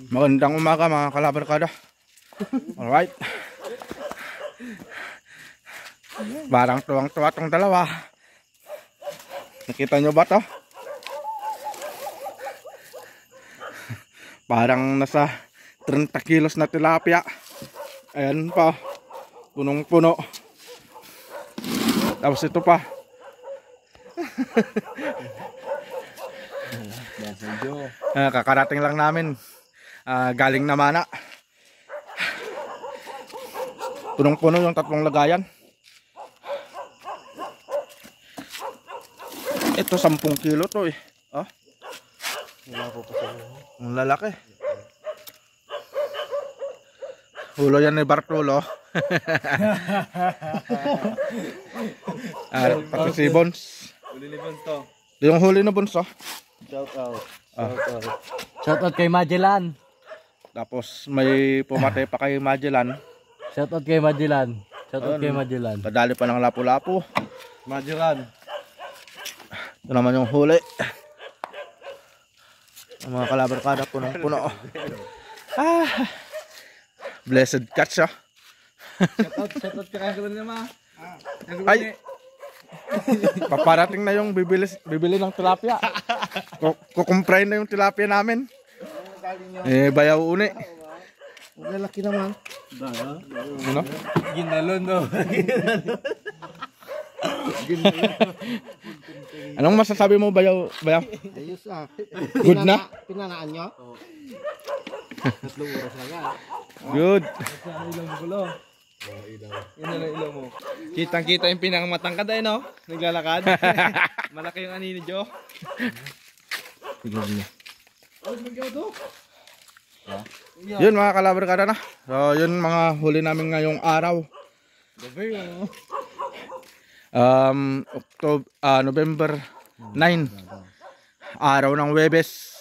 Magandang umaga mga kalabarkada. Alright. Barang tuwang-tuwa tong dalawa. Nakita nyo ba to? Parang nasa 30 kilos na tilapia. Ayan pa. Punong-puno. Tapos ito pa. Kakarating lang namin. Galing na Mana. Punong-puno yung 3 lagayan. Ito 10 kilo to eh. Oh. Wala po pa sa ang lalaki. Hulo yan ni Bartolo. Pati si Bones. Huli ni Bones to. Yung huli na Bones oh. Shout out. Shout out kay Magellan. Tapos may pumatay pa kay Magellan. Shout out kay Magellan. Shout out kay Magellan. Kadali pa ng lapu-lapu. Magellan. Ito naman yung huli. Ang mga kalabarkada punong-puno. Blessed catch ah. Shout out kay Kagulon naman. Ay. Paparating na yung bibili ng tilapia. Kukumpray na yung tilapia namin. Bayaw uni. Lalaki naman. Ano? Ginalon no. Anong masasabi mo bayaw? Ayos ah. Good na? Pinanaan nyo? 3 oras na nga. Good. Sa ilang gulo. Yun na lang ilaw mo. Kitang-kita yung pinakamatangkad ay no? Naglalakad. Malaki yung ani ni Joe. Tignan niya. Yun mga kalabarkada na. So yun mga huli namin ngayong araw. November 9. Araw ng Webes.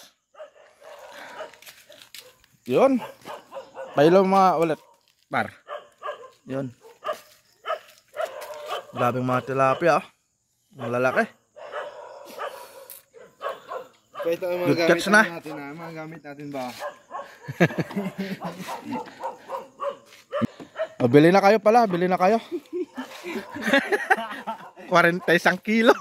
Yun. Pailaw mga ulit. Par. Yun. Grabing mga tilapia. Ang lalaki. Ito ang Good catch na. Mga gamit natin ba? Bili na kayo pala. Bili na kayo. 41 kilo.